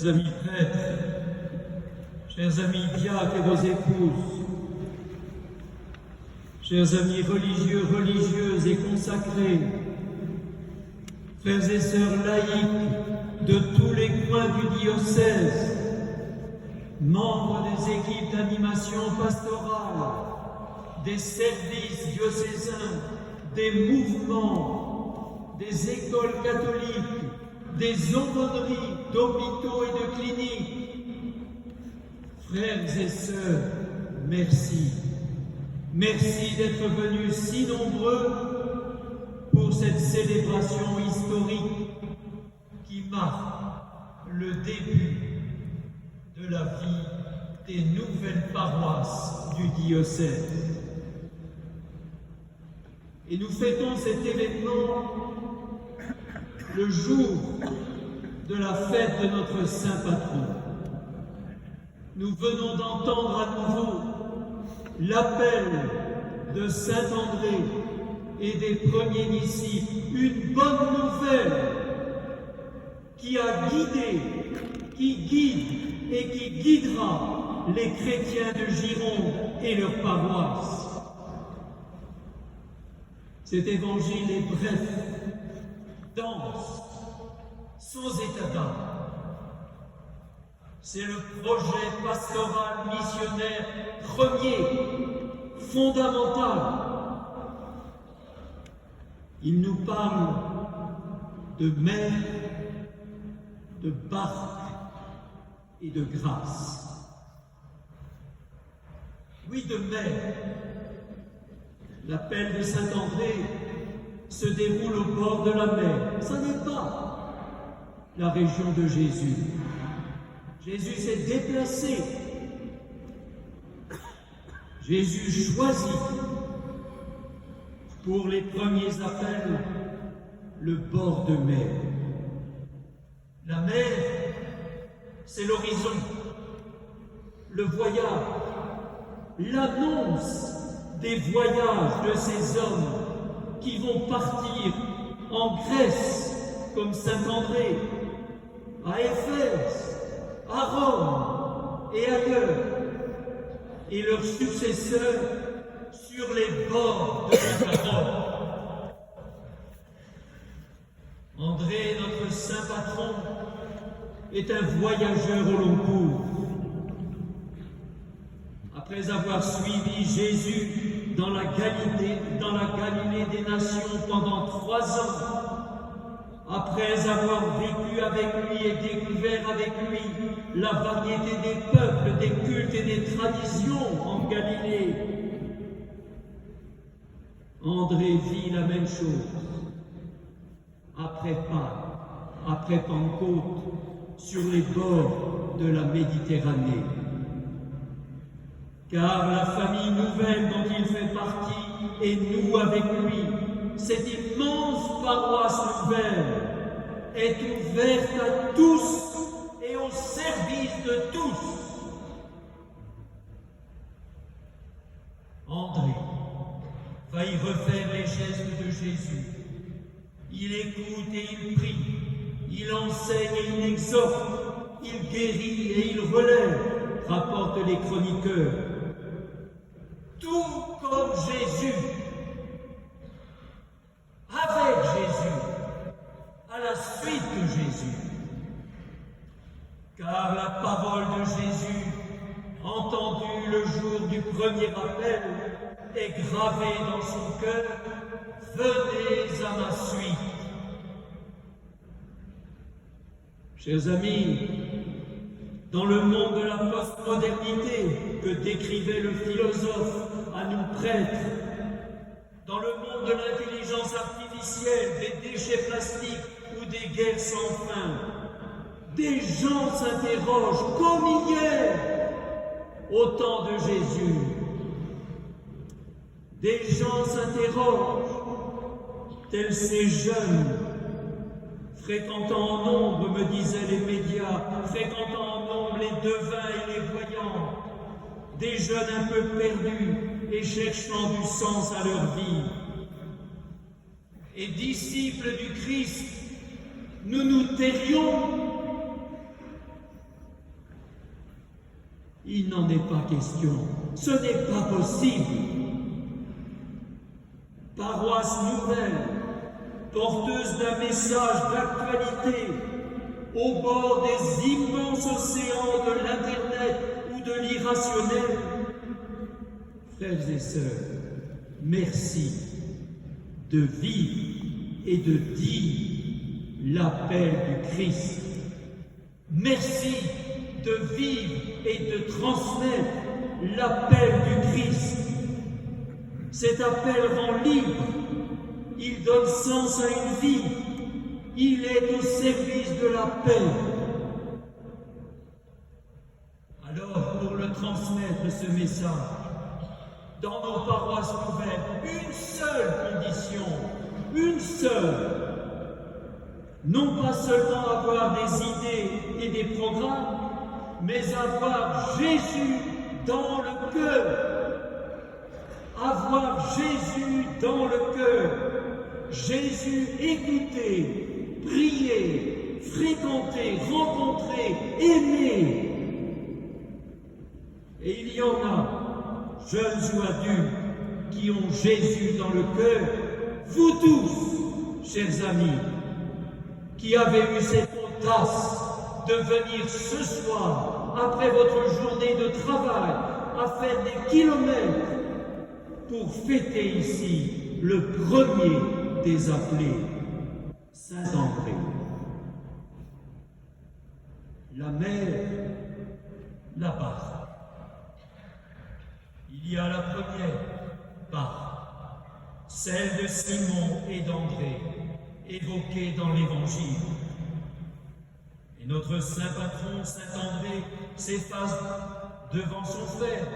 Chers amis prêtres, chers amis diacres et vos épouses, chers amis religieux, religieuses et consacrés, frères et sœurs laïcs de tous les coins du diocèse, membres des équipes d'animation pastorale, des services diocésains, des mouvements, des écoles catholiques, des aumôneries d'hôpitaux et de cliniques. Frères et sœurs, merci. Merci d'être venus si nombreux pour cette célébration historique qui marque le début de la vie des nouvelles paroisses du diocèse. Et nous fêtons cet événement le jour de la fête de notre saint patron. Nous venons d'entendre à nouveau l'appel de saint André et des premiers disciples, une bonne nouvelle qui a guidé, qui guide et qui guidera les chrétiens de Gironde et leurs paroisses. Cet évangile est bref, dense, sans état d'âme. C'est le projet pastoral missionnaire premier, fondamental. Il nous parle de mer, de barque et de grâce. Oui, de mer. L'appel de saint André se déroule au bord de la mer. Ça n'est pas la région de Jésus. Jésus s'est déplacé. Jésus choisit pour les premiers appels le bord de mer. La mer, c'est l'horizon, le voyage, l'annonce des voyages de ces hommes qui vont partir en Grèce, comme saint André, à Éphèse, à Rome et ailleurs, et leurs successeurs sur les bords de la Garonne. André, notre saint patron, est un voyageur au long cours. Après avoir suivi Jésus dans la Galilée des nations pendant 3 ans, après avoir vécu avec lui et découvert avec lui la variété des peuples, des cultes et des traditions en Galilée, André vit la même chose après Pâques, après Pentecôte, sur les bords de la Méditerranée. Car la famille nouvelle dont il fait partie et nous avec lui, cette immense paroisse nouvelle est ouverte à tous et au service de tous. André va y refaire les gestes de Jésus. Il écoute et il prie, il enseigne et il exhorte, il guérit et il relève, rapportent les chroniqueurs. Tout comme Jésus, avec Jésus, à la suite de Jésus. Car la parole de Jésus, entendue le jour du premier appel, est gravée dans son cœur. Venez à ma suite. Chers amis, dans le monde de la postmodernité que décrivait le philosophe à nous prêtres, dans le monde de l'intelligence artificielle, des déchets plastiques ou des guerres sans fin, des gens s'interrogent comme hier, au temps de Jésus. Des gens s'interrogent, tels ces jeunes, fréquentant en nombre, me disaient les médias, fréquentant en nombre les devins et les voyants, des jeunes un peu perdus et cherchant du sens à leur vie. Et disciples du Christ, nous nous tairions Il n'en est pas question. Ce n'est pas possible. Paroisse nouvelle, porteuse d'un message d'actualité, au bord des immenses océans de l'Internet ou de l'irrationnel. Frères et sœurs, merci de vivre et de dire l'appel du Christ. Merci de vivre et de transmettre l'appel du Christ. Cet appel rend libre, il donne sens à une vie, il est au service de la paix. Alors, pour le transmettre, ce message, dans nos paroisses nouvelles, une seule condition, une seule. Non pas seulement avoir des idées et des programmes, mais avoir Jésus dans le cœur. Avoir Jésus dans le cœur. Jésus écouter, prier, fréquenter, rencontrer, aimer. Et il y en a, jeunes ou adultes, qui ont Jésus dans le cœur. Vous tous, chers amis, qui avez eu cette audace de venir ce soir, après votre journée de travail, à faire des kilomètres pour fêter ici le premier des appelés, Saint-André. La mer, la barque. Il y a la première barque, celle de Simon et d'André, évoquée dans l'Évangile. Et notre saint patron, Saint-André, s'efface devant son frère,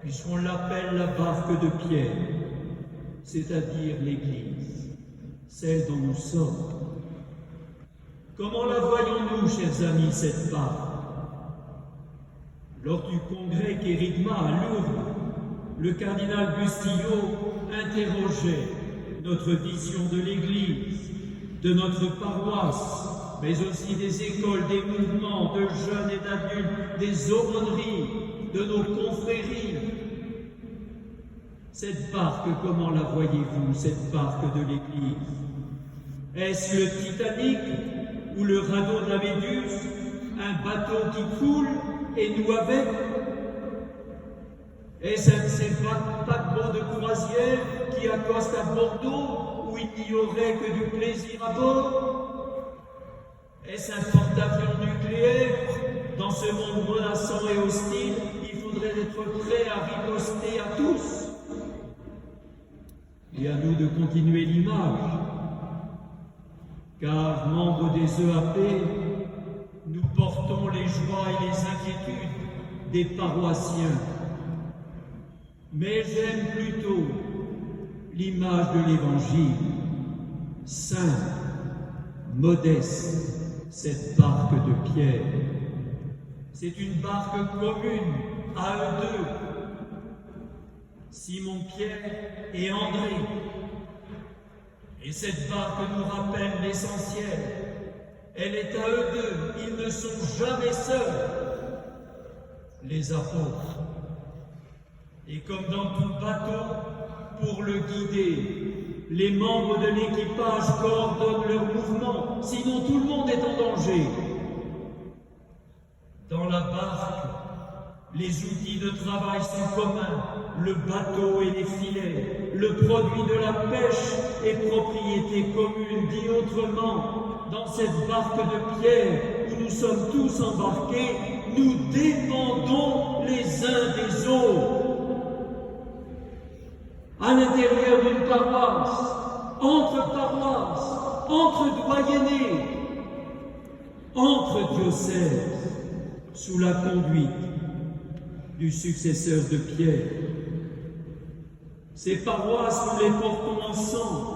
puisqu'on l'appelle la barque de Pierre, c'est-à-dire l'Église, celle dont nous sommes. Comment la voyons-nous, chers amis, cette barque? Lors du congrès Kérigma à Lourdes, le cardinal Bustillo interrogeait notre vision de l'Église, de notre paroisse, mais aussi des écoles, des mouvements de jeunes et d'adultes, des aumôneries, de nos confréries. Cette barque, comment la voyez-vous, cette barque de l'Église? Est-ce le Titanic ou le radeau de la Méduse, un bateau qui coule et nous avec? Est-ce un de ces paquebots de croisière qui accostent à Bordeaux où il n'y aurait que du plaisir à bord? Est-ce un porte-avions nucléaire? Dans ce monde menaçant et hostile, il faudrait être prêt à riposter à tous. Et à nous de continuer l'image, car membres des EAP, nous portons les joies et les inquiétudes des paroissiens. Mais j'aime plutôt l'image de l'Évangile, simple, modeste, cette barque de Pierre. C'est une barque commune à eux deux, Simon-Pierre et André. Et cette barque nous rappelle l'essentiel. Elle est à eux deux, ils ne sont jamais seuls, les apôtres. Et comme dans tout bateau, pour le guider, les membres de l'équipage coordonnent leurs mouvements, sinon tout le monde est en danger. Dans la barque, les outils de travail sont communs, le bateau et les filets, le produit de la pêche est propriété commune. Dit autrement, dans cette barque de pierre où nous sommes tous embarqués, nous dépendons les uns des autres. À l'intérieur d'une paroisse, entre doyennés, entre diocèses, sous la conduite du successeur de Pierre. Ces paroisses, nous les portons ensemble,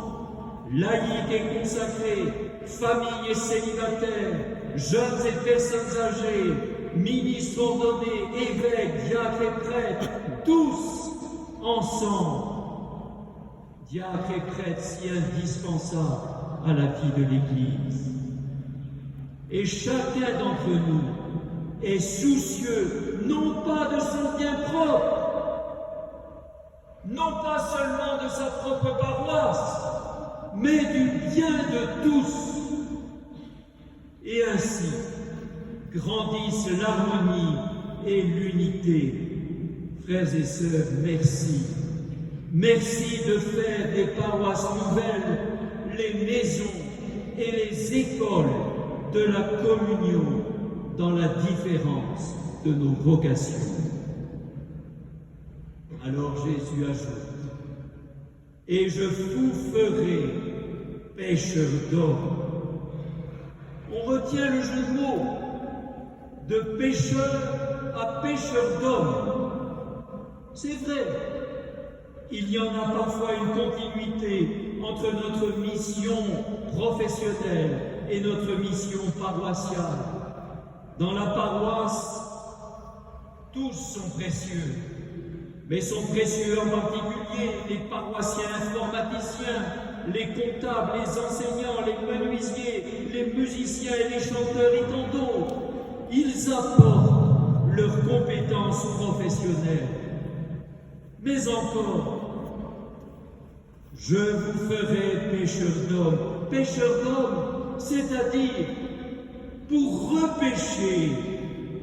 laïcs et consacrés, familles et célibataires, jeunes et personnes âgées, ministres ordonnés, évêques, diacres et prêtres, tous ensemble. Diacres et prêtres si indispensables à la vie de l'Église. Et chacun d'entre nous est soucieux non pas de son bien propre, non pas seulement de sa propre paroisse, mais du bien de tous. Et ainsi grandissent l'harmonie et l'unité. Frères et sœurs, merci. Merci de faire des paroisses nouvelles les maisons et les écoles de la communion dans la différence de nos vocations. Alors Jésus ajoute, « Et je vous ferai pêcheurs d'hommes. » On retient le jeu de mots, de pêcheur à pêcheur d'hommes. C'est vrai, il y en a parfois une continuité entre notre mission professionnelle et notre mission paroissiale. Dans la paroisse, tous sont précieux, mais sont précieux en particulier les paroissiens informaticiens, les comptables, les enseignants, les menuisiers, les musiciens et les chanteurs et tant d'autres. Ils apportent leurs compétences professionnelles. Mais encore, je vous ferai pêcheurs d'hommes, c'est-à-dire pour repêcher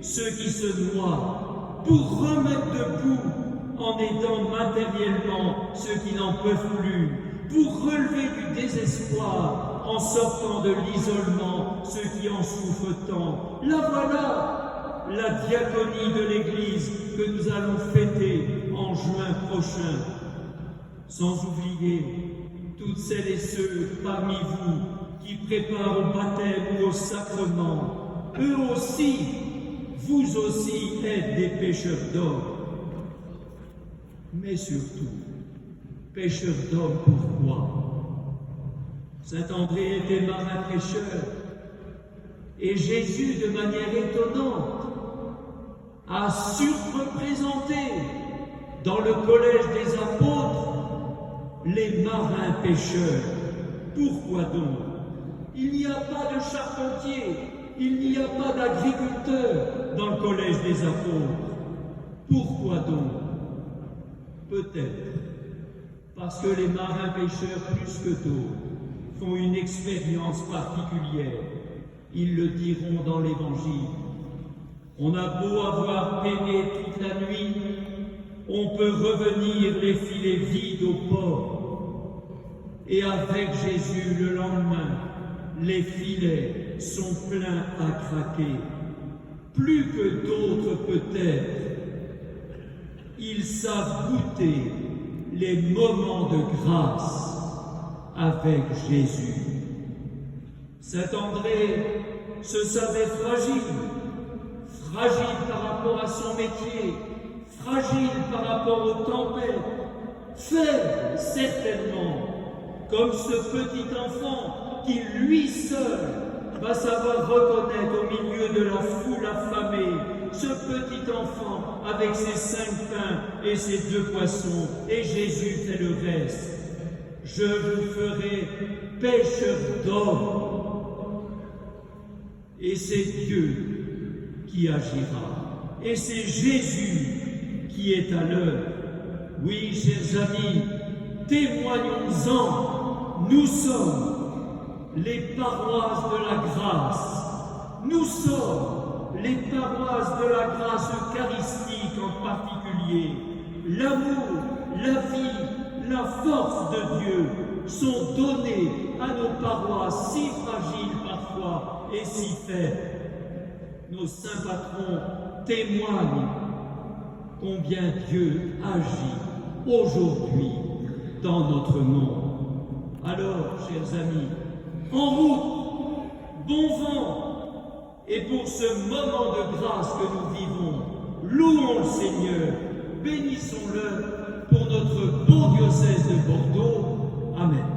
ceux qui se noient, pour remettre debout en aidant matériellement ceux qui n'en peuvent plus, pour relever du désespoir en sortant de l'isolement ceux qui en souffrent tant. Là voilà la diaconie de l'Église que nous allons fêter en juin prochain. Sans oublier toutes celles et ceux parmi vous qui préparent au baptême ou au sacrement. Eux aussi, vous aussi êtes des pêcheurs d'hommes. Mais surtout, pêcheurs d'hommes, pourquoi? Saint André était marin pêcheur, et Jésus, de manière étonnante, a surreprésenté dans le collège des apôtres les marins pêcheurs. Pourquoi donc? Il n'y a pas de charpentier, il n'y a pas d'agriculteur dans le collège des apôtres. Pourquoi donc? Peut-être parce que les marins pêcheurs, plus que d'autres, font une expérience particulière. Ils le diront dans l'Évangile. On a beau avoir peiné toute la nuit, on peut revenir les filets vides au port. Et avec Jésus le lendemain, les filets sont pleins à craquer. Plus que d'autres peut-être, ils savent goûter les moments de grâce avec Jésus. Saint André se savait fragile par rapport à son métier, fragile par rapport aux tempêtes, faible certainement, comme ce petit enfant qui lui seul va savoir reconnaître au milieu de la foule affamée, ce petit enfant avec ses 5 pains et ses 2 poissons, et Jésus fait le reste. Je vous ferai pêcheurs d'hommes. Et c'est Dieu qui agira. Et c'est Jésus qui est à l'œuvre. Oui, chers amis, témoignons-en. Nous sommes les paroisses de la grâce. Nous sommes les paroisses de la grâce eucharistique en particulier. L'amour, la vie, la force de Dieu sont donnés à nos paroisses si fragiles parfois et si faibles. Nos saints patrons témoignent combien Dieu agit aujourd'hui dans notre monde. Alors, chers amis, en route, bon vent, et pour ce moment de grâce que nous vivons, louons le Seigneur, bénissons-le pour notre beau diocèse de Bordeaux. Amen.